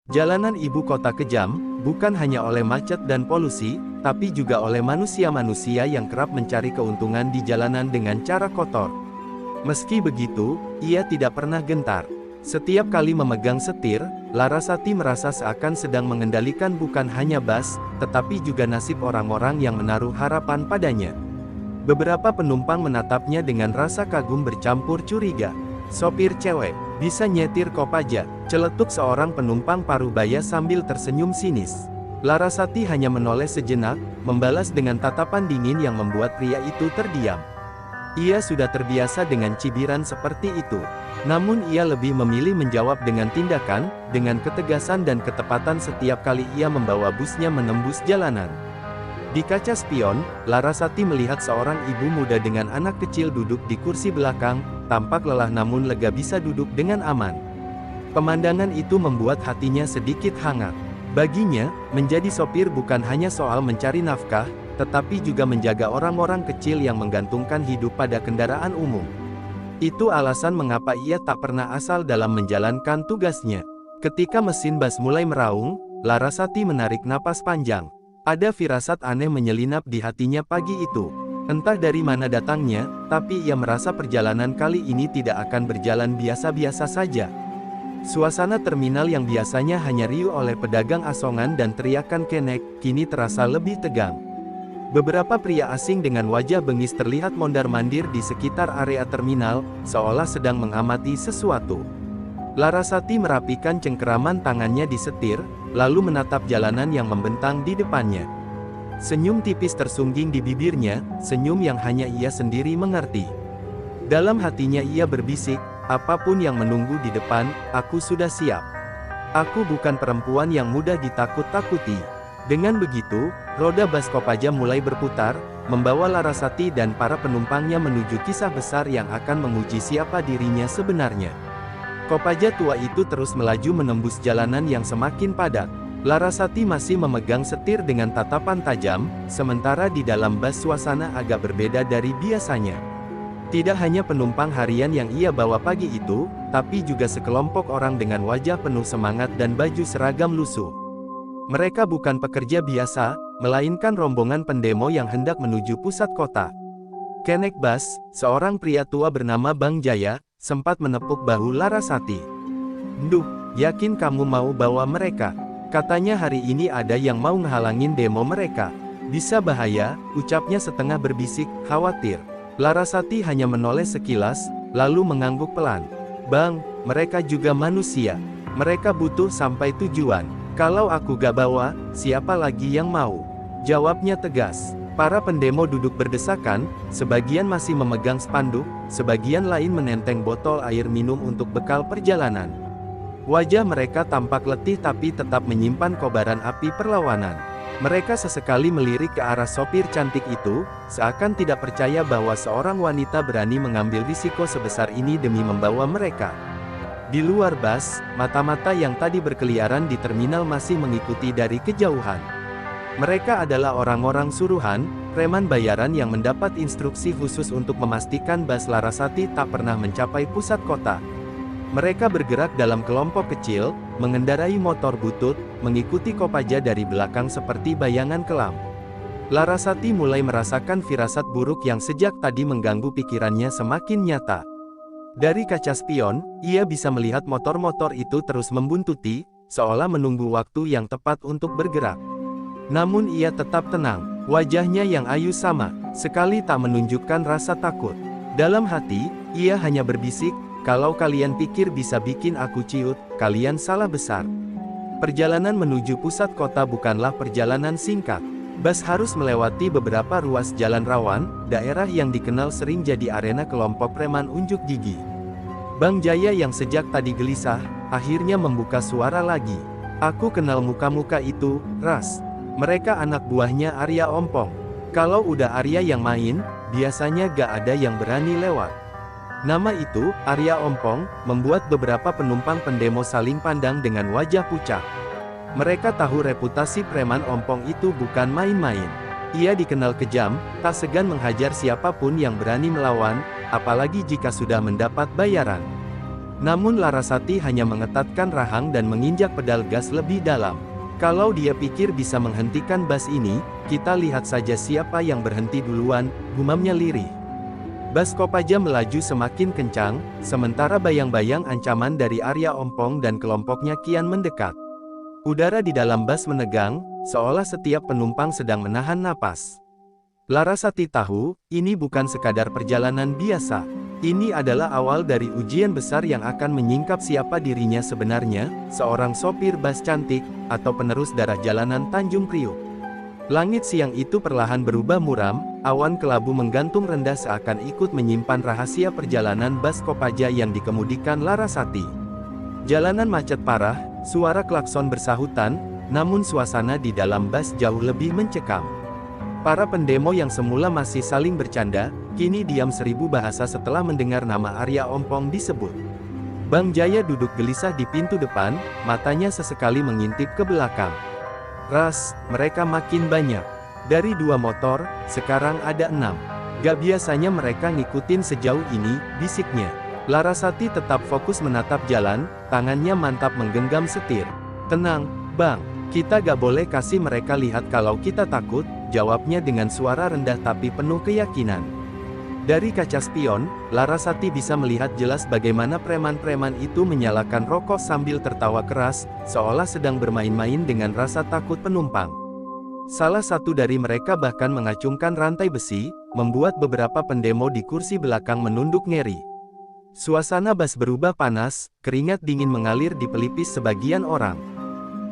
Jalanan ibu kota kejam, bukan hanya oleh macet dan polusi, tapi juga oleh manusia-manusia yang kerap mencari keuntungan di jalanan dengan cara kotor. Meski begitu, ia tidak pernah gentar. Setiap kali memegang setir, Larasati merasa seakan sedang mengendalikan bukan hanya bus, tetapi juga nasib orang-orang yang menaruh harapan padanya. Beberapa penumpang menatapnya dengan rasa kagum bercampur curiga. "Sopir cewek, bisa nyetir Kopaja," celetuk seorang penumpang parubaya sambil tersenyum sinis. Larasati hanya menoleh sejenak, membalas dengan tatapan dingin yang membuat pria itu terdiam. Ia sudah terbiasa dengan cibiran seperti itu. Namun ia lebih memilih menjawab dengan tindakan, dengan ketegasan dan ketepatan setiap kali ia membawa busnya menembus jalanan. Di kaca spion, Larasati melihat seorang ibu muda dengan anak kecil duduk di kursi belakang, tampak lelah namun lega bisa duduk dengan aman. Pemandangan itu membuat hatinya sedikit hangat. Baginya, menjadi sopir bukan hanya soal mencari nafkah, tetapi juga menjaga orang-orang kecil yang menggantungkan hidup pada kendaraan umum. Itu alasan mengapa ia tak pernah asal dalam menjalankan tugasnya. Ketika mesin bus mulai meraung, Larasati menarik napas panjang. Ada firasat aneh menyelinap di hatinya pagi itu. Entah dari mana datangnya, tapi ia merasa perjalanan kali ini tidak akan berjalan biasa-biasa saja. Suasana terminal yang biasanya hanya riuh oleh pedagang asongan dan teriakan kenek, kini terasa lebih tegang. Beberapa pria asing dengan wajah bengis terlihat mondar-mandir di sekitar area terminal, seolah sedang mengamati sesuatu. Larasati merapikan cengkeraman tangannya di setir, lalu menatap jalanan yang membentang di depannya. Senyum tipis tersungging di bibirnya, senyum yang hanya ia sendiri mengerti. Dalam hatinya ia berbisik, apapun yang menunggu di depan, aku sudah siap. Aku bukan perempuan yang mudah ditakut-takuti. Dengan begitu, roda bus Kopaja mulai berputar, membawa Larasati dan para penumpangnya menuju kisah besar yang akan menguji siapa dirinya sebenarnya. Kopaja tua itu terus melaju menembus jalanan yang semakin padat. Larasati masih memegang setir dengan tatapan tajam, sementara di dalam bus suasana agak berbeda dari biasanya. Tidak hanya penumpang harian yang ia bawa pagi itu, tapi juga sekelompok orang dengan wajah penuh semangat dan baju seragam lusuh. Mereka bukan pekerja biasa, melainkan rombongan pendemo yang hendak menuju pusat kota. Kenek Bas, seorang pria tua bernama Bang Jaya, sempat menepuk bahu Larasati. "Nduh, yakin kamu mau bawa mereka? Katanya hari ini ada yang mau ngehalangin demo mereka. Bisa bahaya," ucapnya setengah berbisik, khawatir. Larasati hanya menoleh sekilas, lalu mengangguk pelan. "Bang, mereka juga manusia. Mereka butuh sampai tujuan. Kalau aku gak bawa, siapa lagi yang mau?" Jawabnya tegas. Para pendemo duduk berdesakan, sebagian masih memegang spanduk, sebagian lain menenteng botol air minum untuk bekal perjalanan. Wajah mereka tampak letih tapi tetap menyimpan kobaran api perlawanan. Mereka sesekali melirik ke arah sopir cantik itu, seakan tidak percaya bahwa seorang wanita berani mengambil risiko sebesar ini demi membawa mereka. Di luar bus, mata-mata yang tadi berkeliaran di terminal masih mengikuti dari kejauhan. Mereka adalah orang-orang suruhan, preman bayaran yang mendapat instruksi khusus untuk memastikan bus Larasati tak pernah mencapai pusat kota. Mereka bergerak dalam kelompok kecil, mengendarai motor butut, mengikuti Kopaja dari belakang seperti bayangan kelam. Larasati mulai merasakan firasat buruk yang sejak tadi mengganggu pikirannya semakin nyata. Dari kaca spion, ia bisa melihat motor-motor itu terus membuntuti, seolah menunggu waktu yang tepat untuk bergerak. Namun ia tetap tenang, wajahnya yang ayu sama sekali tak menunjukkan rasa takut. Dalam hati, ia hanya berbisik, "Kalau kalian pikir bisa bikin aku ciut, kalian salah besar." Perjalanan menuju pusat kota bukanlah perjalanan singkat. Bus harus melewati beberapa ruas jalan rawan, daerah yang dikenal sering jadi arena kelompok preman unjuk gigi. Bang Jaya yang sejak tadi gelisah, akhirnya membuka suara lagi. "Aku kenal muka-muka itu, Ras. Mereka anak buahnya Arya Ompong. Kalau udah Arya yang main, biasanya gak ada yang berani lewat." Nama itu, Arya Ompong, membuat beberapa penumpang pendemo saling pandang dengan wajah pucat. Mereka tahu reputasi preman Ompong itu bukan main-main. Ia dikenal kejam, tak segan menghajar siapapun yang berani melawan, apalagi jika sudah mendapat bayaran. Namun Larasati hanya mengetatkan rahang dan menginjak pedal gas lebih dalam. Kalau dia pikir bisa menghentikan bas ini, kita lihat saja siapa yang berhenti duluan, gumamnya lirih. Bas Kopaja melaju semakin kencang, sementara bayang-bayang ancaman dari Arya Ompong dan kelompoknya kian mendekat. Udara di dalam bas menegang, seolah setiap penumpang sedang menahan napas. Larasati tahu, ini bukan sekadar perjalanan biasa. Ini adalah awal dari ujian besar yang akan menyingkap siapa dirinya sebenarnya, seorang sopir bas cantik, atau penerus darah jalanan Tanjung Priuk. Langit siang itu perlahan berubah muram, awan kelabu menggantung rendah seakan ikut menyimpan rahasia perjalanan bas Kopaja yang dikemudikan Larasati. Jalanan macet parah, suara klakson bersahutan, namun suasana di dalam bas jauh lebih mencekam. Para pendemo yang semula masih saling bercanda, kini diam seribu bahasa setelah mendengar nama Arya Ompong disebut. Bang Jaya duduk gelisah di pintu depan, matanya sesekali mengintip ke belakang. Ras, mereka makin banyak. Dari 2 motor, sekarang ada 6. Gak biasanya mereka ngikutin sejauh ini, bisiknya. Larasati tetap fokus menatap jalan, tangannya mantap menggenggam setir. Tenang, Bang, kita gak boleh kasih mereka lihat kalau kita takut, jawabnya dengan suara rendah tapi penuh keyakinan. Dari kaca spion, Larasati bisa melihat jelas bagaimana preman-preman itu menyalakan rokok sambil tertawa keras, seolah sedang bermain-main dengan rasa takut penumpang. Salah satu dari mereka bahkan mengacungkan rantai besi, membuat beberapa pendemo di kursi belakang menunduk ngeri. Suasana bas berubah panas, keringat dingin mengalir di pelipis sebagian orang.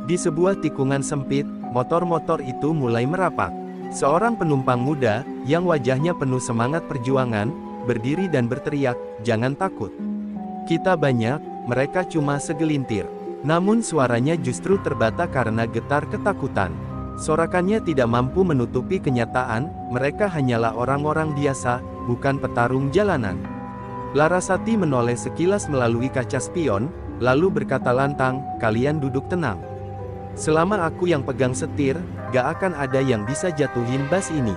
Di sebuah tikungan sempit, motor-motor itu mulai merapat. Seorang penumpang muda, yang wajahnya penuh semangat perjuangan, berdiri dan berteriak, "Jangan takut. Kita banyak, mereka cuma segelintir." Namun suaranya justru terbata karena getar ketakutan. Sorakannya tidak mampu menutupi kenyataan, mereka hanyalah orang-orang biasa, bukan petarung jalanan. Larasati menoleh sekilas melalui kaca spion, lalu berkata lantang, "Kalian duduk tenang. Selama aku yang pegang setir, gak akan ada yang bisa jatuhin bas ini."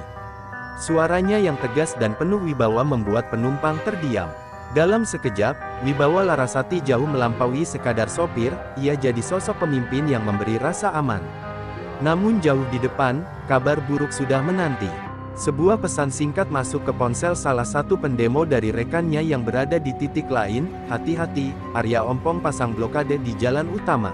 Suaranya yang tegas dan penuh wibawa membuat penumpang terdiam. Dalam sekejap, wibawa Larasati jauh melampaui sekadar sopir, ia jadi sosok pemimpin yang memberi rasa aman. Namun jauh di depan, kabar buruk sudah menanti. Sebuah pesan singkat masuk ke ponsel salah satu pendemo dari rekannya yang berada di titik lain, "Hati-hati, Arya Ompong pasang blokade di jalan utama.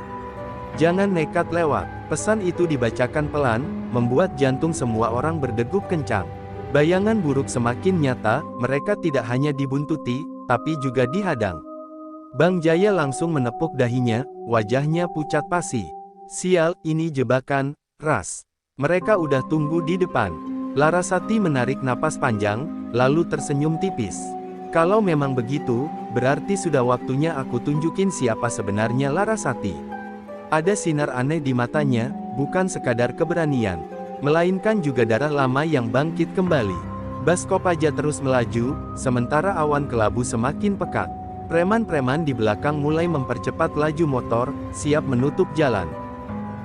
Jangan nekat lewat." Pesan itu dibacakan pelan, membuat jantung semua orang berdegup kencang. Bayangan buruk semakin nyata, mereka tidak hanya dibuntuti, tapi juga dihadang. Bang Jaya langsung menepuk dahinya, wajahnya pucat pasi. "Sial, ini jebakan, Ras. Mereka udah tunggu di depan." Larasati menarik napas panjang, lalu tersenyum tipis. "Kalau memang begitu, berarti sudah waktunya aku tunjukin siapa sebenarnya Larasati." Ada sinar aneh di matanya, bukan sekadar keberanian, melainkan juga darah lama yang bangkit kembali. Bas Kopaja terus melaju, sementara awan kelabu semakin pekat. Preman-preman di belakang mulai mempercepat laju motor, siap menutup jalan.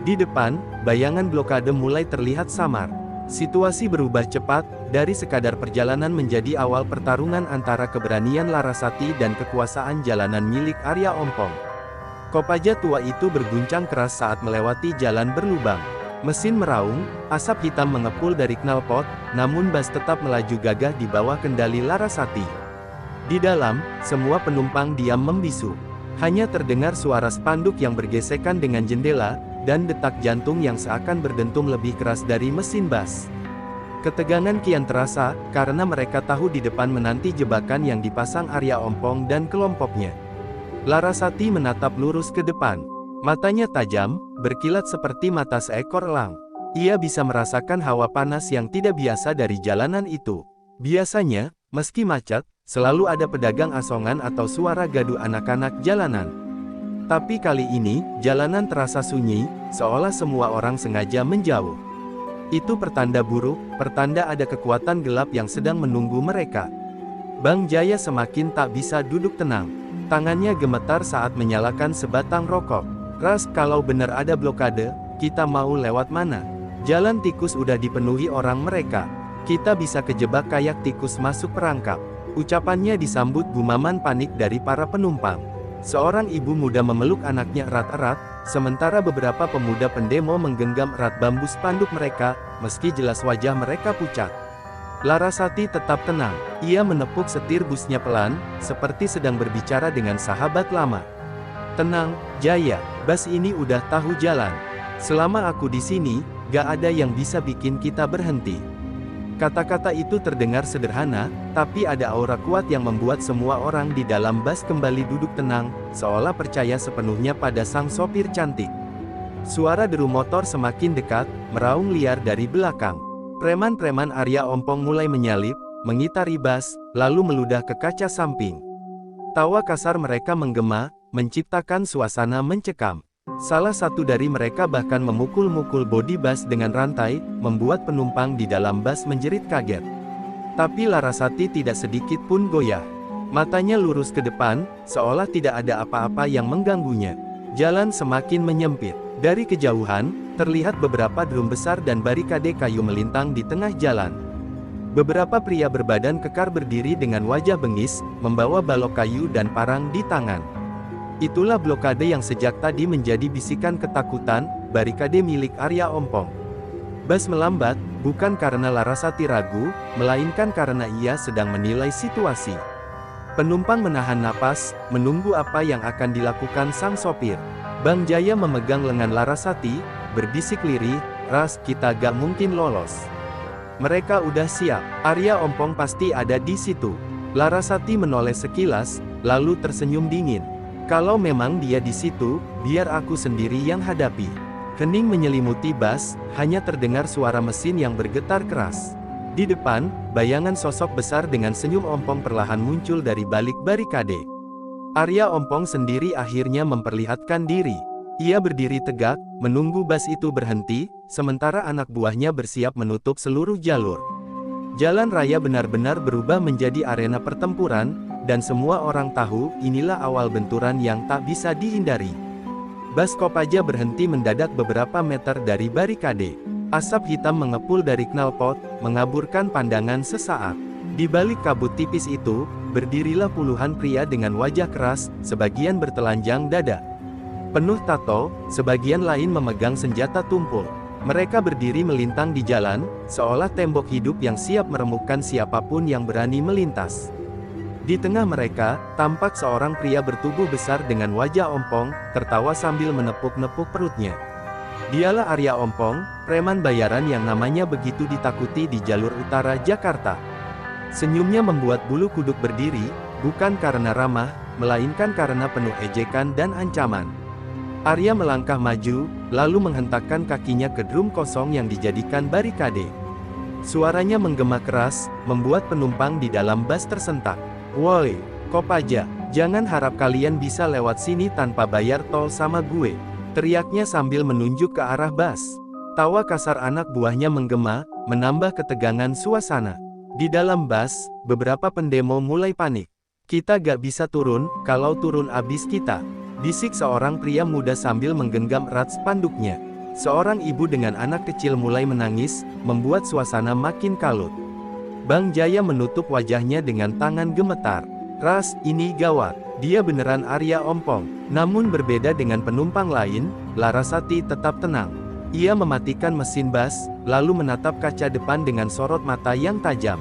Di depan, bayangan blokade mulai terlihat samar. Situasi berubah cepat, dari sekadar perjalanan menjadi awal pertarungan antara keberanian Larasati dan kekuasaan jalanan milik Arya Ompong. Kopaja tua itu berguncang keras saat melewati jalan berlubang. Mesin meraung, asap hitam mengepul dari knalpot, namun bas tetap melaju gagah di bawah kendali Larasati. Di dalam, semua penumpang diam membisu. Hanya terdengar suara spanduk yang bergesekan dengan jendela, dan detak jantung yang seakan berdentum lebih keras dari mesin bas. Ketegangan kian terasa, karena mereka tahu di depan menanti jebakan yang dipasang Arya Ompong dan kelompoknya. Larasati menatap lurus ke depan. Matanya tajam, berkilat seperti mata seekor elang. Ia bisa merasakan hawa panas yang tidak biasa dari jalanan itu. Biasanya, meski macet, selalu ada pedagang asongan atau suara gaduh anak-anak jalanan. Tapi kali ini, jalanan terasa sunyi, seolah semua orang sengaja menjauh. Itu pertanda buruk, pertanda ada kekuatan gelap yang sedang menunggu mereka. Bang Jaya semakin tak bisa duduk tenang. Tangannya gemetar saat menyalakan sebatang rokok. "Ras, kalau benar ada blokade, kita mau lewat mana? Jalan tikus udah dipenuhi orang mereka. Kita bisa kejebak kayak tikus masuk perangkap." Ucapannya disambut gumaman panik dari para penumpang. Seorang ibu muda memeluk anaknya erat-erat, sementara beberapa pemuda pendemo menggenggam erat bambu spanduk mereka, meski jelas wajah mereka pucat. Larasati tetap tenang. Ia menepuk setir busnya pelan, seperti sedang berbicara dengan sahabat lama. Tenang, Jaya, bas ini udah tahu jalan. Selama aku di sini, gak ada yang bisa bikin kita berhenti. Kata-kata itu terdengar sederhana, tapi ada aura kuat yang membuat semua orang di dalam bas kembali duduk tenang, seolah percaya sepenuhnya pada sang sopir cantik. Suara deru motor semakin dekat, meraung liar dari belakang. Preman-preman Arya Ompong mulai menyalip, mengitari bas, lalu meludah ke kaca samping. Tawa kasar mereka menggema, menciptakan suasana mencekam. Salah satu dari mereka bahkan memukul-mukul bodi bas dengan rantai, membuat penumpang di dalam bas menjerit kaget. Tapi Larasati tidak sedikit pun goyah. Matanya lurus ke depan, seolah tidak ada apa-apa yang mengganggunya. Jalan semakin menyempit. Dari kejauhan, terlihat beberapa drum besar dan barikade kayu melintang di tengah jalan. Beberapa pria berbadan kekar berdiri dengan wajah bengis, membawa balok kayu dan parang di tangan. Itulah blokade yang sejak tadi menjadi bisikan ketakutan, barikade milik Arya Ompong. Bas melambat, bukan karena Larasati ragu, melainkan karena ia sedang menilai situasi. Penumpang menahan napas, menunggu apa yang akan dilakukan sang sopir. Bang Jaya memegang lengan Larasati, berbisik lirih, "Ras, kita gak mungkin lolos. Mereka udah siap, Arya Ompong pasti ada di situ." Larasati menoleh sekilas, lalu tersenyum dingin. "Kalau memang dia di situ, biar aku sendiri yang hadapi." Hening menyelimuti bas, hanya terdengar suara mesin yang bergetar keras. Di depan, bayangan sosok besar dengan senyum ompong perlahan muncul dari balik barikade. Arya Ompong sendiri akhirnya memperlihatkan diri. Ia berdiri tegak, menunggu bas itu berhenti, sementara anak buahnya bersiap menutup seluruh jalur. Jalan raya benar-benar berubah menjadi arena pertempuran, dan semua orang tahu, inilah awal benturan yang tak bisa dihindari. Bas Kopaja berhenti mendadak beberapa meter dari barikade. Asap hitam mengepul dari knalpot, mengaburkan pandangan sesaat. Di balik kabut tipis itu, berdirilah puluhan pria dengan wajah keras, sebagian bertelanjang dada penuh tato, sebagian lain memegang senjata tumpul. Mereka berdiri melintang di jalan, seolah tembok hidup yang siap meremukkan siapapun yang berani melintas. Di tengah mereka, tampak seorang pria bertubuh besar dengan wajah ompong, tertawa sambil menepuk-nepuk perutnya. Dialah Arya Ompong, preman bayaran yang namanya begitu ditakuti di jalur utara Jakarta. Senyumnya membuat bulu kuduk berdiri, bukan karena ramah, melainkan karena penuh ejekan dan ancaman. Arya melangkah maju, lalu menghentakkan kakinya ke drum kosong yang dijadikan barikade. Suaranya menggema keras, membuat penumpang di dalam bas tersentak. "Woi, Kopaja, jangan harap kalian bisa lewat sini tanpa bayar tol sama gue," teriaknya sambil menunjuk ke arah bas. Tawa kasar anak buahnya menggema, menambah ketegangan suasana. Di dalam bas, beberapa pendemo mulai panik. "Kita gak bisa turun, kalau turun abis kita," bisik seorang pria muda sambil menggenggam erat spanduknya. Seorang ibu dengan anak kecil mulai menangis, membuat suasana makin kalut. Bang Jaya menutup wajahnya dengan tangan gemetar. "Ras, ini gawat. Dia beneran Arya Ompong." Namun berbeda dengan penumpang lain, Larasati tetap tenang. Ia mematikan mesin bas, lalu menatap kaca depan dengan sorot mata yang tajam.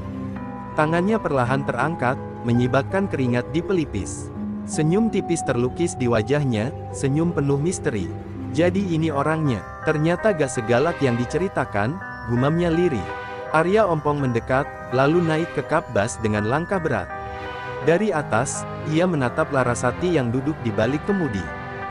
Tangannya perlahan terangkat, menyibakkan keringat di pelipis. Senyum tipis terlukis di wajahnya, senyum penuh misteri. "Jadi ini orangnya, ternyata gak segalak yang diceritakan," gumamnya lirih. Arya Ompong mendekat, lalu naik ke kap bas dengan langkah berat. Dari atas, ia menatap Larasati yang duduk di balik kemudi.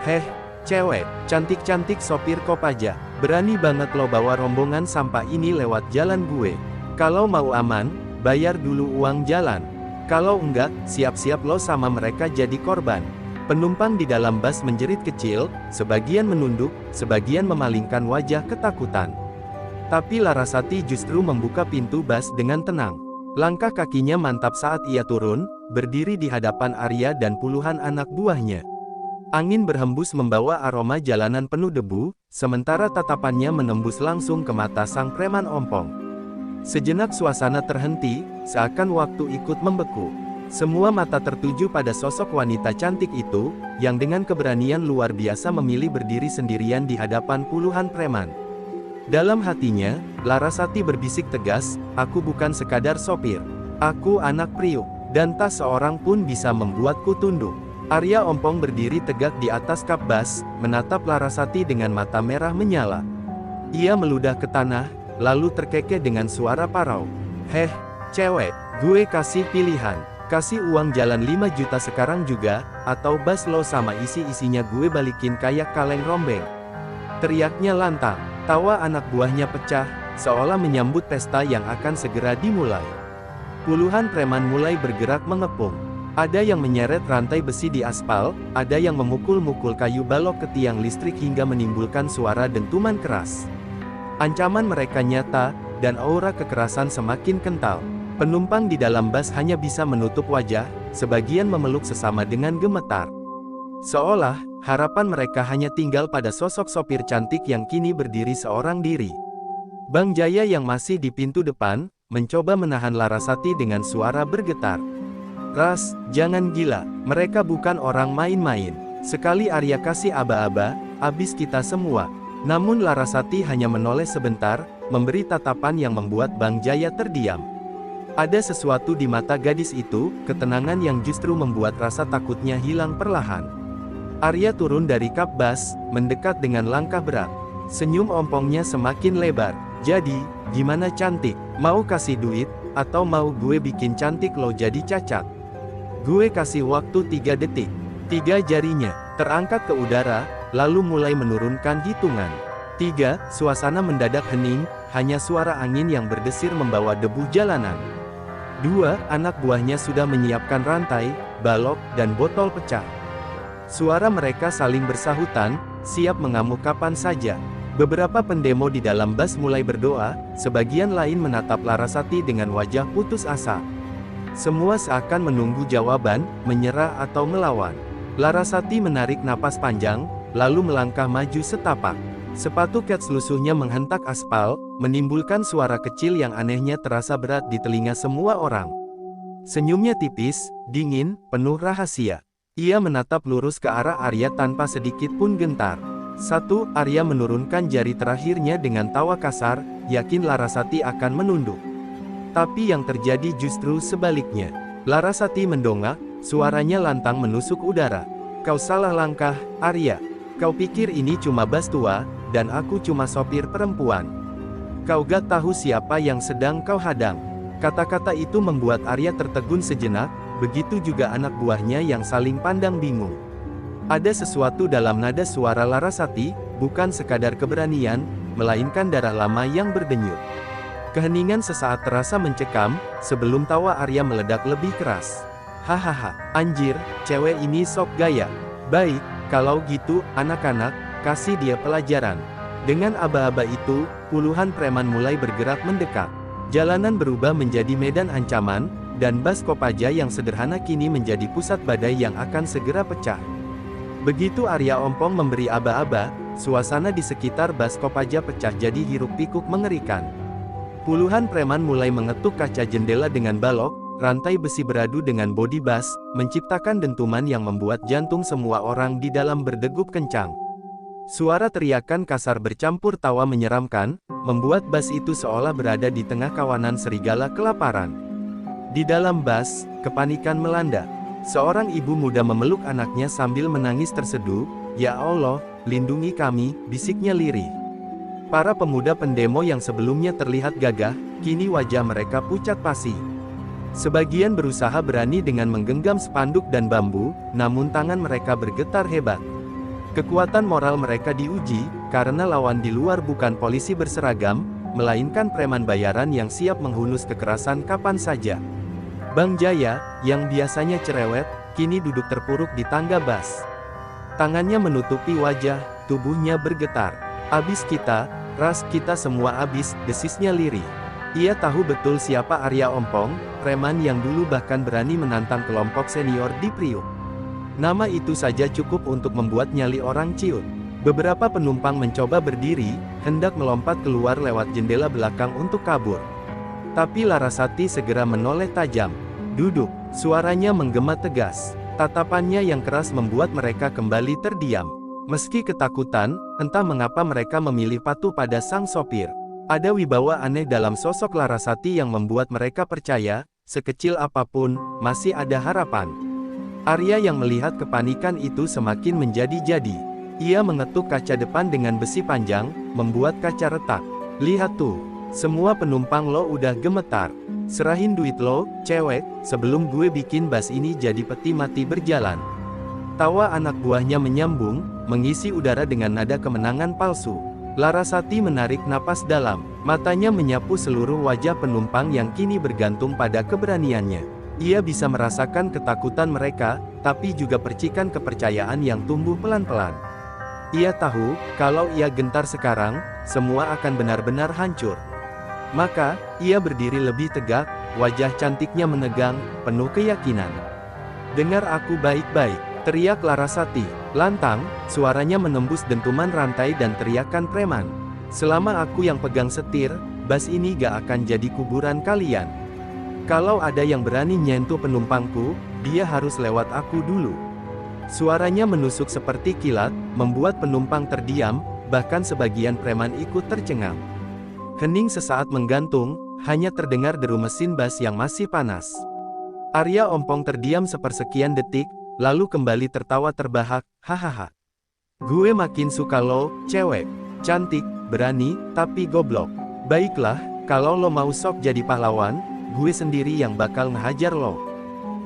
"Heh, cewek, cantik-cantik sopir Kopaja, berani banget lo bawa rombongan sampah ini lewat jalan gue. Kalau mau aman, bayar dulu uang jalan. Kalau enggak, siap-siap lo sama mereka jadi korban." Penumpang di dalam bas menjerit kecil, sebagian menunduk, sebagian memalingkan wajah ketakutan. Tapi Larasati justru membuka pintu bas dengan tenang. Langkah kakinya mantap saat ia turun, berdiri di hadapan Arya dan puluhan anak buahnya. Angin berhembus membawa aroma jalanan penuh debu, sementara tatapannya menembus langsung ke mata sang preman ompong. Sejenak suasana terhenti, seakan waktu ikut membeku. Semua mata tertuju pada sosok wanita cantik itu, yang dengan keberanian luar biasa memilih berdiri sendirian di hadapan puluhan preman. Dalam hatinya, Larasati berbisik tegas, "Aku bukan sekadar sopir. Aku anak priuk, dan tak seorang pun bisa membuatku tunduk." Arya Ompong berdiri tegak di atas kap bas, menatap Larasati dengan mata merah menyala. Ia meludah ke tanah, lalu terkekeh dengan suara parau. "Heh, cewek, gue kasih pilihan. Kasih uang jalan 5 juta sekarang juga, atau bas lo sama isi-isinya gue balikin kayak kaleng rombeng." Teriaknya lantang. Tawa anak buahnya pecah, seolah menyambut pesta yang akan segera dimulai. Puluhan preman mulai bergerak mengepung. Ada yang menyeret rantai besi di aspal, ada yang memukul-mukul kayu balok ke tiang listrik hingga menimbulkan suara dentuman keras. Ancaman mereka nyata, dan aura kekerasan semakin kental. Penumpang di dalam bas hanya bisa menutup wajah, sebagian memeluk sesama dengan gemetar. Seolah, harapan mereka hanya tinggal pada sosok sopir cantik yang kini berdiri seorang diri. Bang Jaya yang masih di pintu depan, mencoba menahan Larasati dengan suara bergetar. "Ras, jangan gila, mereka bukan orang main-main. Sekali Arya kasih aba-aba, habis kita semua." Namun Larasati hanya menoleh sebentar, memberi tatapan yang membuat Bang Jaya terdiam. Ada sesuatu di mata gadis itu, ketenangan yang justru membuat rasa takutnya hilang perlahan. Arya turun dari kap bas, mendekat dengan langkah berat. Senyum ompongnya semakin lebar. "Jadi, gimana cantik? Mau kasih duit, atau mau gue bikin cantik lo jadi cacat?" "Gue kasih waktu 3 detik. 3 jarinya terangkat ke udara, lalu mulai menurunkan hitungan. 3, suasana mendadak hening, hanya suara angin yang berdesir membawa debu jalanan. 2, anak buahnya sudah menyiapkan rantai, balok, dan botol pecah. Suara mereka saling bersahutan, siap mengamuk kapan saja. Beberapa pendemo di dalam bas mulai berdoa, sebagian lain menatap Larasati dengan wajah putus asa. Semua seakan menunggu jawaban, menyerah atau melawan. Larasati menarik napas panjang, lalu melangkah maju setapak. Sepatu kets lusuhnya menghentak aspal, menimbulkan suara kecil yang anehnya terasa berat di telinga semua orang. Senyumnya tipis, dingin, penuh rahasia. Ia menatap lurus ke arah Arya tanpa sedikit pun gentar. 1, Arya menurunkan jari terakhirnya dengan tawa kasar, yakin Larasati akan menunduk. Tapi yang terjadi justru sebaliknya. Larasati mendongak, suaranya lantang menusuk udara. "Kau salah langkah, Arya. Kau pikir ini cuma bas tua, dan aku cuma sopir perempuan. Kau gak tahu siapa yang sedang kau hadang." Kata-kata itu membuat Arya tertegun sejenak, begitu juga anak buahnya yang saling pandang bingung. Ada sesuatu dalam nada suara Larasati, bukan sekadar keberanian, melainkan darah lama yang berdenyut. Keheningan sesaat terasa mencekam, sebelum tawa Arya meledak lebih keras. "Hahaha, anjir, cewek ini sok gaya. Baik, kalau gitu, anak-anak, kasih dia pelajaran." Dengan aba-aba itu, puluhan preman mulai bergerak mendekat. Jalanan berubah menjadi medan ancaman, dan bas Kopaja yang sederhana kini menjadi pusat badai yang akan segera pecah. Begitu Arya Ompong memberi aba-aba, suasana di sekitar bas Kopaja pecah jadi hiruk-pikuk mengerikan. Puluhan preman mulai mengetuk kaca jendela dengan balok, rantai besi beradu dengan bodi bas, menciptakan dentuman yang membuat jantung semua orang di dalam berdegup kencang. Suara teriakan kasar bercampur tawa menyeramkan, membuat bas itu seolah berada di tengah kawanan serigala kelaparan. Di dalam bas, kepanikan melanda. Seorang ibu muda memeluk anaknya sambil menangis terseduh. "Ya Allah, lindungi kami," bisiknya lirih. Para pemuda pendemo yang sebelumnya terlihat gagah, kini wajah mereka pucat pasi. Sebagian berusaha berani dengan menggenggam spanduk dan bambu, namun tangan mereka bergetar hebat. Kekuatan moral mereka diuji, karena lawan di luar bukan polisi berseragam, melainkan preman bayaran yang siap menghunus kekerasan kapan saja. Bang Jaya, yang biasanya cerewet, kini duduk terpuruk di tangga bas. Tangannya menutupi wajah, tubuhnya bergetar. "Abis kita, Ras, kita semua abis," desisnya lirih. Ia tahu betul siapa Arya Ompong, preman yang dulu bahkan berani menantang kelompok senior di Priuk. Nama itu saja cukup untuk membuat nyali orang ciut. Beberapa penumpang mencoba berdiri, hendak melompat keluar lewat jendela belakang untuk kabur. Tapi Larasati segera menoleh tajam. "Duduk." Suaranya menggema tegas. Tatapannya yang keras membuat mereka kembali terdiam. Meski ketakutan, entah mengapa mereka memilih patuh pada sang sopir. Ada wibawa aneh dalam sosok Larasati yang membuat mereka percaya, sekecil apapun, masih ada harapan. Arya yang melihat kepanikan itu semakin menjadi-jadi. Ia mengetuk kaca depan dengan besi panjang, membuat kaca retak. Lihat tuh, semua penumpang lo udah gemetar. Serahin duit lo, cewek, sebelum gue bikin bus ini jadi peti mati berjalan. Tawa anak buahnya menyambung, mengisi udara dengan nada kemenangan palsu. Larasati menarik napas dalam, matanya menyapu seluruh wajah penumpang yang kini bergantung pada keberaniannya. Ia bisa merasakan ketakutan mereka, tapi juga percikan kepercayaan yang tumbuh pelan-pelan. Ia tahu, kalau ia gentar sekarang, semua akan benar-benar hancur. Maka, ia berdiri lebih tegak, wajah cantiknya menegang, penuh keyakinan. "Dengar aku baik-baik," teriak Larasati. Lantang, suaranya menembus dentuman rantai dan teriakan preman. "Selama aku yang pegang setir, bus ini gak akan jadi kuburan kalian. Kalau ada yang berani nyentuh penumpangku, dia harus lewat aku dulu." Suaranya menusuk seperti kilat, membuat penumpang terdiam, bahkan sebagian preman ikut tercengang. Hening sesaat menggantung, hanya terdengar deru mesin bus yang masih panas. Arya Ompong terdiam sepersekian detik, lalu kembali tertawa terbahak, "Hahaha. Gue makin suka lo, cewek. Cantik, berani, tapi goblok. Baiklah, kalau lo mau sok jadi pahlawan, gue sendiri yang bakal ngehajar lo."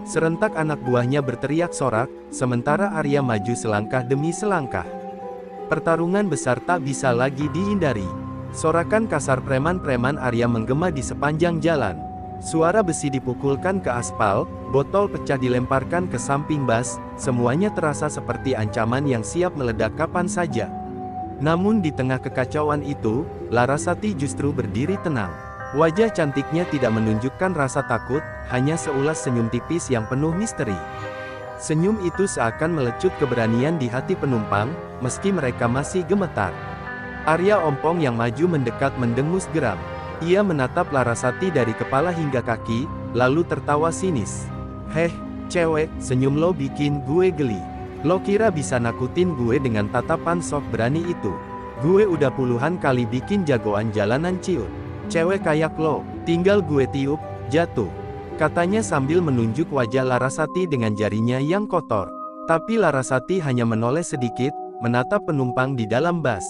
Serentak anak buahnya berteriak sorak, sementara Arya maju selangkah demi selangkah. Pertarungan besar tak bisa lagi dihindari. Sorakan kasar preman-preman Arya menggema di sepanjang jalan. Suara besi dipukulkan ke aspal, botol pecah dilemparkan ke samping bus, semuanya terasa seperti ancaman yang siap meledak kapan saja. Namun di tengah kekacauan itu, Larasati justru berdiri tenang. Wajah cantiknya tidak menunjukkan rasa takut, hanya seulas senyum tipis yang penuh misteri. Senyum itu seakan melecut keberanian di hati penumpang, meski mereka masih gemetar. Arya Ompong yang maju mendekat mendengus geram. Ia menatap Larasati dari kepala hingga kaki, lalu tertawa sinis. "Heh, cewek, senyum lo bikin gue geli. Lo kira bisa nakutin gue dengan tatapan sok berani itu? Gue udah puluhan kali bikin jagoan jalanan ciut. Cewek kayak lo, tinggal gue tiup, jatuh," katanya sambil menunjuk wajah Larasati dengan jarinya yang kotor. Tapi Larasati hanya menoleh sedikit, menatap penumpang di dalam bus.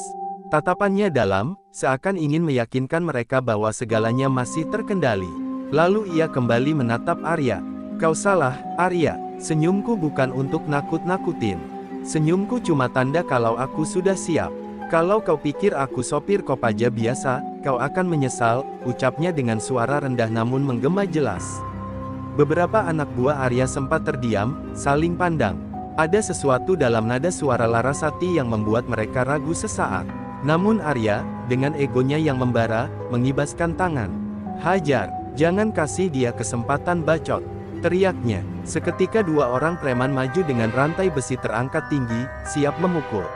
Tatapannya dalam, seakan ingin meyakinkan mereka bahwa segalanya masih terkendali. Lalu ia kembali menatap Arya. "Kau salah, Arya. Senyumku bukan untuk nakut-nakutin. Senyumku cuma tanda kalau aku sudah siap. Kalau kau pikir aku sopir Kopaja biasa, kau akan menyesal," ucapnya dengan suara rendah namun menggema jelas. Beberapa anak buah Arya sempat terdiam, saling pandang. Ada sesuatu dalam nada suara Larasati yang membuat mereka ragu sesaat. Namun Arya, dengan egonya yang membara, mengibaskan tangan. "Hajar, jangan kasih dia kesempatan bacot," teriaknya. Seketika dua orang preman maju dengan rantai besi terangkat tinggi, siap memukul.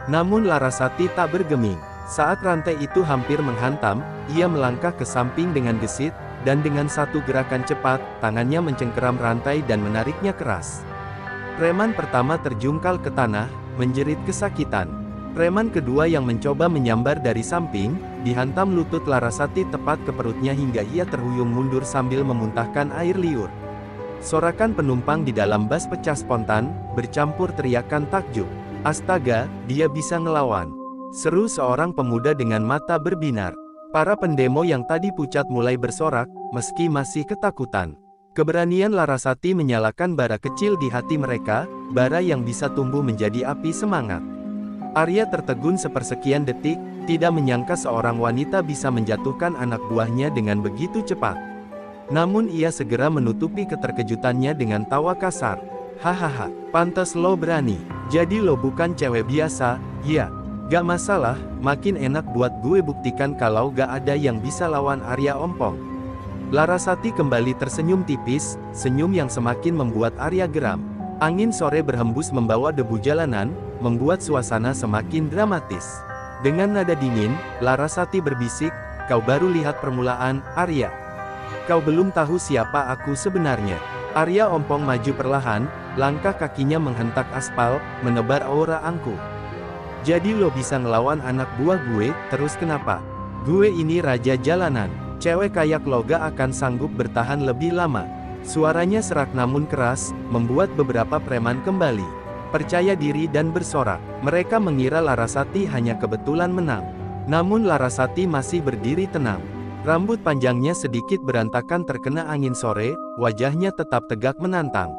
Namun Larasati tak bergeming. Saat rantai itu hampir menghantam, ia melangkah ke samping dengan gesit, dan dengan satu gerakan cepat, tangannya mencengkeram rantai dan menariknya keras. Preman pertama terjungkal ke tanah, menjerit kesakitan. Preman kedua yang mencoba menyambar dari samping, dihantam lutut Larasati tepat ke perutnya hingga ia terhuyung mundur sambil memuntahkan air liur. Sorakan penumpang di dalam bus pecah spontan, bercampur teriakan takjub. "Astaga, dia bisa ngelawan!" seru seorang pemuda dengan mata berbinar. Para pendemo yang tadi pucat mulai bersorak, meski masih ketakutan. Keberanian Larasati menyalakan bara kecil di hati mereka, bara yang bisa tumbuh menjadi api semangat. Arya tertegun sepersekian detik, tidak menyangka seorang wanita bisa menjatuhkan anak buahnya dengan begitu cepat. Namun ia segera menutupi keterkejutannya dengan tawa kasar. "Hahaha, pantas lo berani. Jadi lo bukan cewek biasa, ya? Gak masalah, makin enak buat gue buktikan kalau gak ada yang bisa lawan Arya Ompong." Larasati kembali tersenyum tipis, senyum yang semakin membuat Arya geram. Angin sore berhembus membawa debu jalanan, membuat suasana semakin dramatis. Dengan nada dingin, Larasati berbisik, "Kau baru lihat permulaan, Arya. Kau belum tahu siapa aku sebenarnya." Arya Ompong maju perlahan, langkah kakinya menghentak aspal, menebar aura angkuh. Jadi lo bisa ngelawan anak buah gue, terus kenapa? Gue ini raja jalanan. Cewek kayak lo gak akan sanggup bertahan lebih lama. Suaranya serak namun keras, membuat beberapa preman kembali percaya diri dan bersorak. Mereka mengira Larasati hanya kebetulan menang. Namun Larasati masih berdiri tenang. Rambut panjangnya sedikit berantakan terkena angin sore, wajahnya tetap tegak menantang.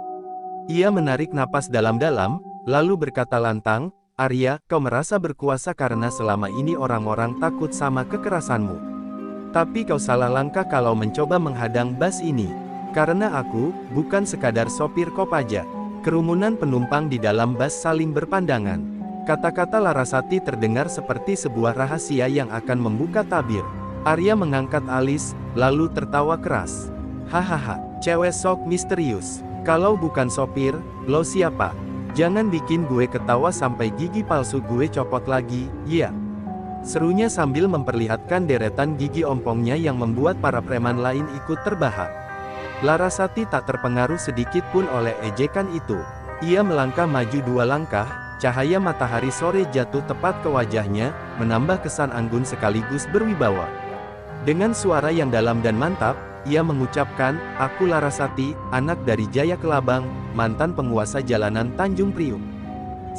Ia menarik napas dalam-dalam, lalu berkata lantang, "Arya, kau merasa berkuasa karena selama ini orang-orang takut sama kekerasanmu. Tapi kau salah langkah kalau mencoba menghadang bas ini. Karena aku, bukan sekadar sopir Kopaja." Kerumunan penumpang di dalam bas saling berpandangan. Kata-kata Larasati terdengar seperti sebuah rahasia yang akan membuka tabir. Arya mengangkat alis, lalu tertawa keras. "Hahaha, cewek sok misterius. Kalau bukan sopir, lo siapa? Jangan bikin gue ketawa sampai gigi palsu gue copot lagi, ya." Serunya sambil memperlihatkan deretan gigi ompongnya yang membuat para preman lain ikut terbahak. Larasati tak terpengaruh sedikit pun oleh ejekan itu. Ia melangkah maju 2 langkah, cahaya matahari sore jatuh tepat ke wajahnya, menambah kesan anggun sekaligus berwibawa. Dengan suara yang dalam dan mantap, ia mengucapkan, "Aku Larasati, anak dari Jaya Kelabang, mantan penguasa jalanan Tanjung Priuk."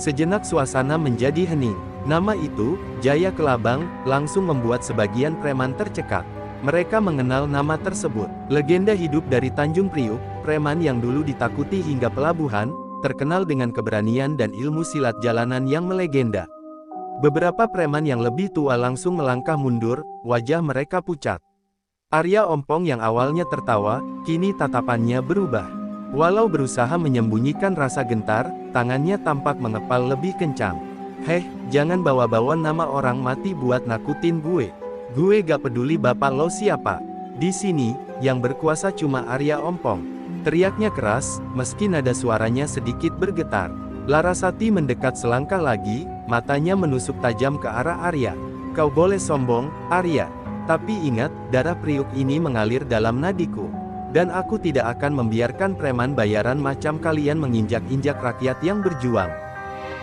Sejenak suasana menjadi hening. Nama itu, Jaya Kelabang, langsung membuat sebagian preman tercekat. Mereka mengenal nama tersebut. Legenda hidup dari Tanjung Priuk, preman yang dulu ditakuti hingga pelabuhan, terkenal dengan keberanian dan ilmu silat jalanan yang melegenda. Beberapa preman yang lebih tua langsung melangkah mundur, wajah mereka pucat. Arya Ompong yang awalnya tertawa, kini tatapannya berubah. Walau berusaha menyembunyikan rasa gentar, tangannya tampak mengepal lebih kencang. "Heh, jangan bawa-bawa nama orang mati buat nakutin gue. Gue gak peduli bapak lo siapa. Di sini, yang berkuasa cuma Arya Ompong." Teriaknya keras, meski nada suaranya sedikit bergetar. Larasati mendekat selangkah lagi, matanya menusuk tajam ke arah Arya. "Kau boleh sombong, Arya. Tapi ingat, darah Priuk ini mengalir dalam nadiku. Dan aku tidak akan membiarkan preman bayaran macam kalian menginjak-injak rakyat yang berjuang."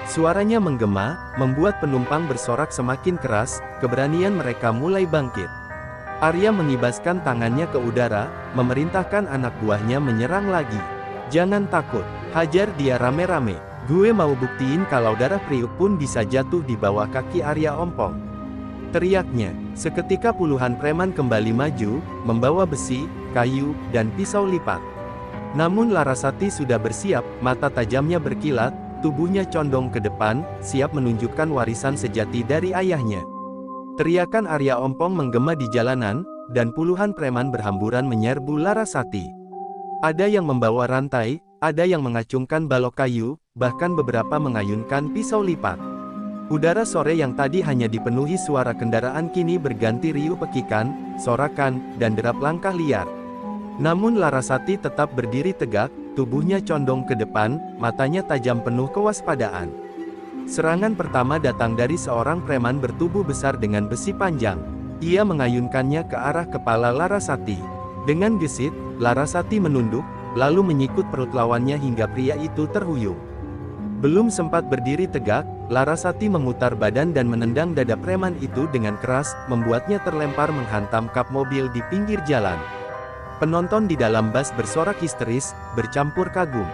Suaranya menggema, membuat penumpang bersorak semakin keras, keberanian mereka mulai bangkit. Arya mengibaskan tangannya ke udara, memerintahkan anak buahnya menyerang lagi. "Jangan takut, hajar dia rame-rame. Gue mau buktiin kalau darah Priuk pun bisa jatuh di bawah kaki Arya Ompong." Teriaknya. Seketika puluhan preman kembali maju, membawa besi, kayu, dan pisau lipat. Namun Larasati sudah bersiap, mata tajamnya berkilat, tubuhnya condong ke depan, siap menunjukkan warisan sejati dari ayahnya. Teriakan Arya Ompong menggema di jalanan, dan puluhan preman berhamburan menyerbu Larasati. Ada yang membawa rantai, ada yang mengacungkan balok kayu, bahkan beberapa mengayunkan pisau lipat. Udara sore yang tadi hanya dipenuhi suara kendaraan kini berganti riuh pekikan, sorakan, dan derap langkah liar. Namun Larasati tetap berdiri tegak, tubuhnya condong ke depan, matanya tajam penuh kewaspadaan. Serangan pertama datang dari seorang preman bertubuh besar dengan besi panjang. Ia mengayunkannya ke arah kepala Larasati. Dengan gesit, Larasati menunduk, lalu menyikut perut lawannya hingga pria itu terhuyung. Belum sempat berdiri tegak, Larasati memutar badan dan menendang dada preman itu dengan keras, membuatnya terlempar menghantam kap mobil di pinggir jalan. Penonton di dalam bas bersorak histeris, bercampur kagum.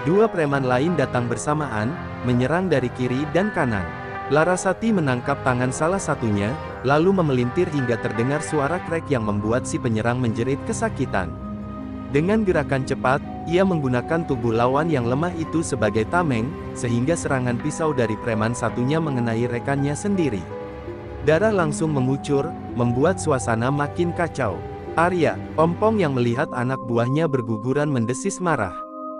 2 preman lain datang bersamaan, menyerang dari kiri dan kanan. Larasati menangkap tangan salah satunya, lalu memelintir hingga terdengar suara krek yang membuat si penyerang menjerit kesakitan. Dengan gerakan cepat, ia menggunakan tubuh lawan yang lemah itu sebagai tameng, sehingga serangan pisau dari preman satunya mengenai rekannya sendiri. Darah langsung mengucur, membuat suasana makin kacau. Arya Ompong yang melihat anak buahnya berguguran mendesis marah.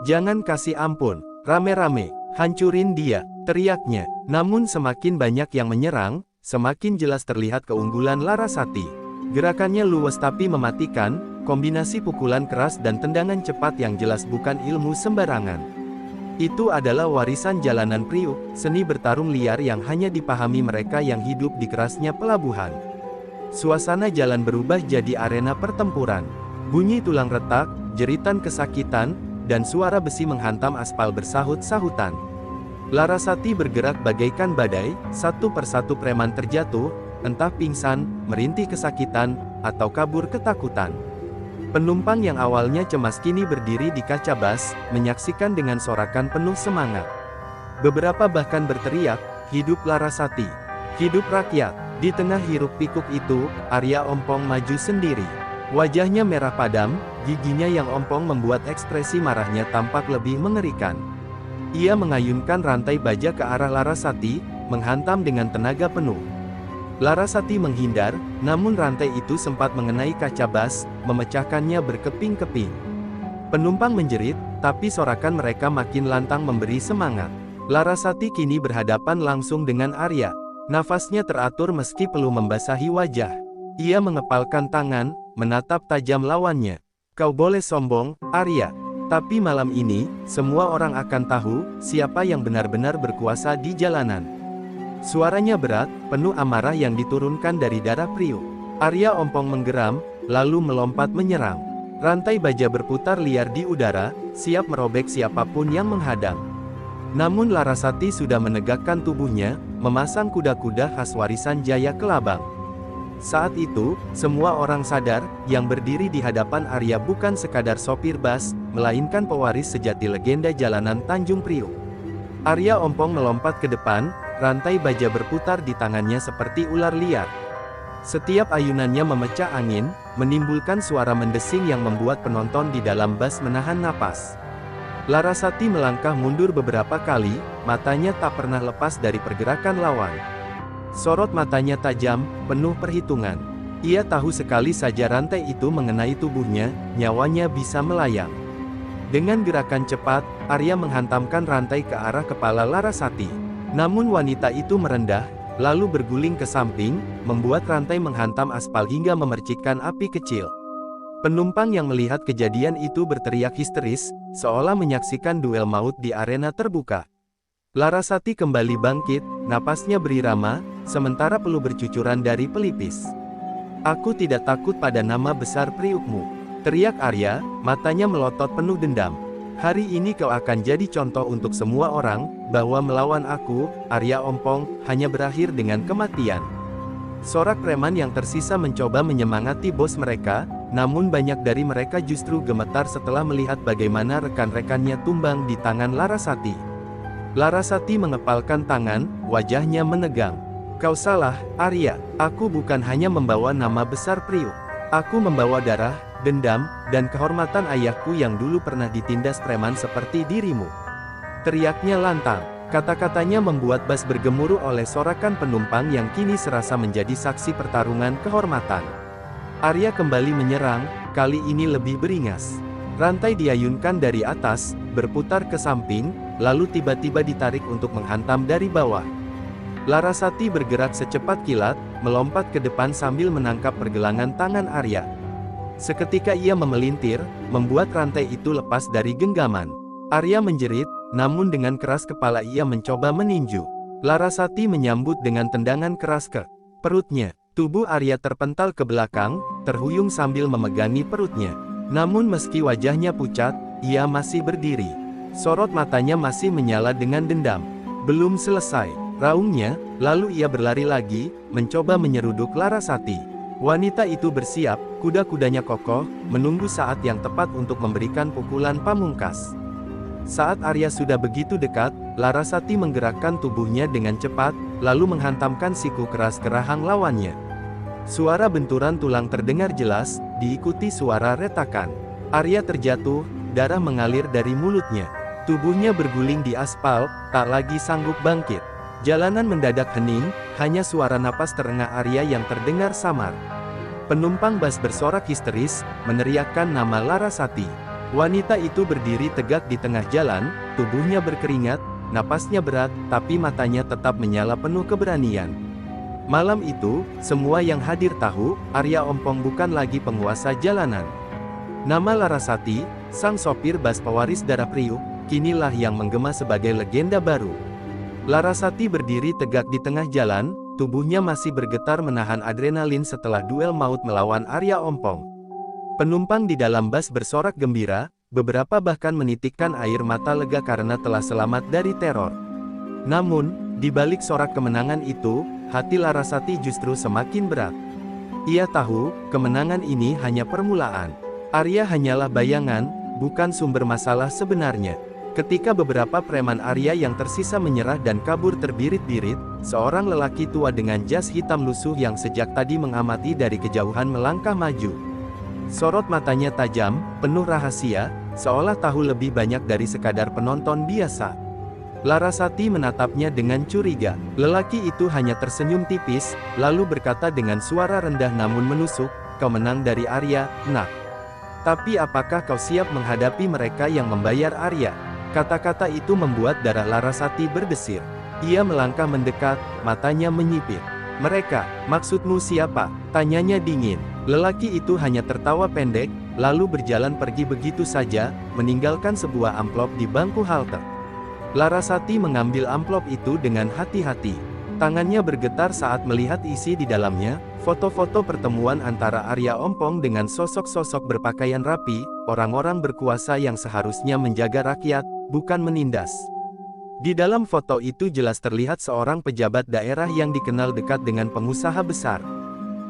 "Jangan kasih ampun, rame-rame, hancurin dia," teriaknya. Namun semakin banyak yang menyerang, semakin jelas terlihat keunggulan Larasati. Gerakannya luwes tapi mematikan, kombinasi pukulan keras dan tendangan cepat yang jelas bukan ilmu sembarangan. Itu adalah warisan jalanan Priuk, seni bertarung liar yang hanya dipahami mereka yang hidup di kerasnya pelabuhan. Suasana jalan berubah jadi arena pertempuran. Bunyi tulang retak, jeritan kesakitan, dan suara besi menghantam aspal bersahut-sahutan. Larasati bergerak bagaikan badai, satu persatu preman terjatuh, entah pingsan, merintih kesakitan, atau kabur ketakutan. Penumpang yang awalnya cemas kini berdiri di kaca bus, menyaksikan dengan sorakan penuh semangat. Beberapa bahkan berteriak, "Hidup Larasati! Hidup rakyat!" Di tengah hiruk pikuk itu, Arya Ompong maju sendiri. Wajahnya merah padam, giginya yang ompong membuat ekspresi marahnya tampak lebih mengerikan. Ia mengayunkan rantai baja ke arah Larasati, menghantam dengan tenaga penuh. Larasati menghindar, namun rantai itu sempat mengenai kaca bus, memecahkannya berkeping-keping. Penumpang menjerit, tapi sorakan mereka makin lantang memberi semangat. Larasati kini berhadapan langsung dengan Arya. Nafasnya teratur meski perlu membasahi wajah. Ia mengepalkan tangan, menatap tajam lawannya. "Kau boleh sombong, Arya. Tapi malam ini, semua orang akan tahu, siapa yang benar-benar berkuasa di jalanan." Suaranya berat, penuh amarah yang diturunkan dari darah Priuk. Arya Ompong menggeram, lalu melompat menyerang. Rantai baja berputar liar di udara, siap merobek siapapun yang menghadang. Namun Larasati sudah menegakkan tubuhnya, memasang kuda-kuda khas warisan Jaya Kelabang. Saat itu, semua orang sadar, yang berdiri di hadapan Arya bukan sekadar sopir bus, melainkan pewaris sejati legenda jalanan Tanjung Priuk. Arya Ompong melompat ke depan, rantai baja berputar di tangannya seperti ular liar. Setiap ayunannya memecah angin, menimbulkan suara mendesing yang membuat penonton di dalam bus menahan napas. Larasati melangkah mundur beberapa kali, matanya tak pernah lepas dari pergerakan lawan. Sorot matanya tajam, penuh perhitungan. Ia tahu sekali saja rantai itu mengenai tubuhnya, nyawanya bisa melayang. Dengan gerakan cepat, Arya menghantamkan rantai ke arah kepala Larasati. Namun wanita itu merendah, lalu berguling ke samping, membuat rantai menghantam aspal hingga memercikkan api kecil. Penumpang yang melihat kejadian itu berteriak histeris, seolah menyaksikan duel maut di arena terbuka. Larasati kembali bangkit, napasnya berirama, sementara peluh bercucuran dari pelipis. "Aku tidak takut pada nama besar Priukmu," teriak Arya, matanya melotot penuh dendam. "Hari ini kau akan jadi contoh untuk semua orang, bahwa melawan aku, Arya Ompong, hanya berakhir dengan kematian." Sorak preman yang tersisa mencoba menyemangati bos mereka, namun banyak dari mereka justru gemetar setelah melihat bagaimana rekan-rekannya tumbang di tangan Larasati. Larasati mengepalkan tangan, wajahnya menegang. "Kau salah, Arya. Aku bukan hanya membawa nama besar Priuk. Aku membawa darah, dendam, dan kehormatan ayahku yang dulu pernah ditindas preman seperti dirimu." Teriaknya lantang. Kata-katanya membuat bus bergemuruh oleh sorakan penumpang yang kini serasa menjadi saksi pertarungan kehormatan. Arya kembali menyerang, kali ini lebih beringas. Rantai diayunkan dari atas, berputar ke samping, lalu tiba-tiba ditarik untuk menghantam dari bawah. Larasati bergerak secepat kilat, melompat ke depan sambil menangkap pergelangan tangan Arya. Seketika ia memelintir, membuat rantai itu lepas dari genggaman. Arya menjerit, namun dengan keras kepala ia mencoba meninju. Larasati menyambut dengan tendangan keras ke perutnya. Tubuh Arya terpental ke belakang, terhuyung sambil memegangi perutnya. Namun meski wajahnya pucat, ia masih berdiri. Sorot matanya masih menyala dengan dendam. Belum selesai, raungnya, lalu ia berlari lagi, mencoba menyeruduk Larasati. Wanita itu bersiap, kuda-kudanya kokoh, menunggu saat yang tepat untuk memberikan pukulan pamungkas. Saat Arya sudah begitu dekat, Larasati menggerakkan tubuhnya dengan cepat, lalu menghantamkan siku keras ke rahang lawannya. Suara benturan tulang terdengar jelas, diikuti suara retakan. Arya terjatuh, darah mengalir dari mulutnya. Tubuhnya berguling di aspal, tak lagi sanggup bangkit. Jalanan mendadak hening, hanya suara napas terengah Arya yang terdengar samar. Penumpang bus bersorak histeris, meneriakkan nama Larasati. Wanita itu berdiri tegak di tengah jalan, tubuhnya berkeringat, napasnya berat, tapi matanya tetap menyala penuh keberanian. Malam itu, semua yang hadir tahu, Arya Ompong bukan lagi penguasa jalanan. Nama Larasati, sang sopir bus pewaris darah Priuk, kinilah yang menggema sebagai legenda baru. Larasati berdiri tegak di tengah jalan, tubuhnya masih bergetar menahan adrenalin setelah duel maut melawan Arya Ompong. Penumpang di dalam bus bersorak gembira, beberapa bahkan menitikkan air mata lega karena telah selamat dari teror. Namun, di balik sorak kemenangan itu, hati Larasati justru semakin berat. Ia tahu, kemenangan ini hanya permulaan. Arya hanyalah bayangan, bukan sumber masalah sebenarnya. Ketika beberapa preman Arya yang tersisa menyerah dan kabur terbirit-birit, seorang lelaki tua dengan jas hitam lusuh yang sejak tadi mengamati dari kejauhan melangkah maju. Sorot matanya tajam, penuh rahasia, seolah tahu lebih banyak dari sekadar penonton biasa. Larasati menatapnya dengan curiga. Lelaki itu hanya tersenyum tipis, lalu berkata dengan suara rendah namun menusuk, "Kau menang dari Arya, nak. Tapi apakah kau siap menghadapi mereka yang membayar Arya?" Kata-kata itu membuat darah Larasati berdesir. Ia melangkah mendekat, matanya menyipit. "Mereka, maksudmu siapa?" tanyanya dingin. Lelaki itu hanya tertawa pendek, lalu berjalan pergi begitu saja, meninggalkan sebuah amplop di bangku halte. Larasati mengambil amplop itu dengan hati-hati. Tangannya bergetar saat melihat isi di dalamnya, foto-foto pertemuan antara Arya Ompong dengan sosok-sosok berpakaian rapi, orang-orang berkuasa yang seharusnya menjaga rakyat, bukan menindas. Di dalam foto itu jelas terlihat seorang pejabat daerah yang dikenal dekat dengan pengusaha besar.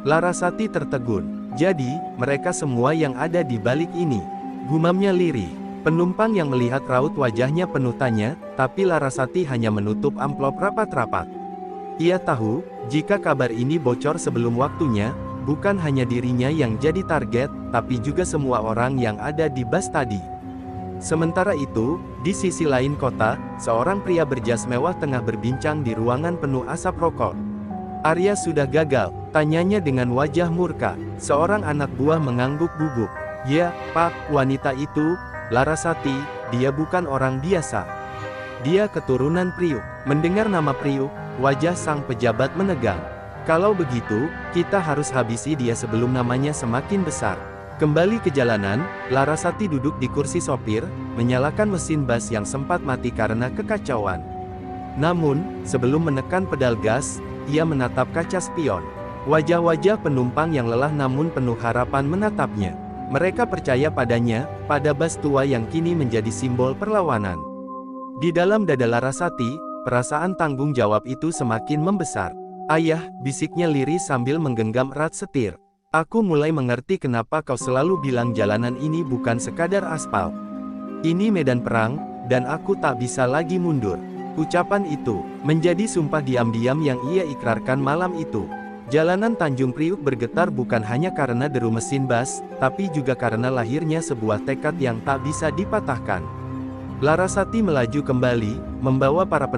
Larasati tertegun. "Jadi, mereka semua yang ada di balik ini," gumamnya lirih. Penumpang yang melihat raut wajahnya penuh tanya, tapi Larasati hanya menutup amplop rapat-rapat. Ia tahu, jika kabar ini bocor sebelum waktunya, bukan hanya dirinya yang jadi target, tapi juga semua orang yang ada di bus tadi. Sementara itu, di sisi lain kota, seorang pria berjas mewah tengah berbincang di ruangan penuh asap rokok. "Arya sudah gagal?" tanyanya dengan wajah murka. Seorang anak buah mengangguk gugup. "Ya, Pak, wanita itu, Larasati, dia bukan orang biasa. Dia keturunan Priuk." Mendengar nama Priuk, wajah sang pejabat menegang. "Kalau begitu, kita harus habisi dia sebelum namanya semakin besar." Kembali ke jalanan, Larasati duduk di kursi sopir, menyalakan mesin bus yang sempat mati karena kekacauan. Namun, sebelum menekan pedal gas, ia menatap kaca spion. Wajah-wajah penumpang yang lelah namun penuh harapan menatapnya. Mereka percaya padanya, pada bus tua yang kini menjadi simbol perlawanan. Di dalam dada Larasati, perasaan tanggung jawab itu semakin membesar. "Ayah," bisiknya lirih sambil menggenggam erat setir. "Aku mulai mengerti kenapa kau selalu bilang jalanan ini bukan sekadar aspal. Ini medan perang, dan aku tak bisa lagi mundur." Ucapan itu menjadi sumpah diam-diam yang ia ikrarkan malam itu. Jalanan Tanjung Priuk bergetar bukan hanya karena deru mesin bus, tapi juga karena lahirnya sebuah tekad yang tak bisa dipatahkan. Larasati melaju kembali, membawa para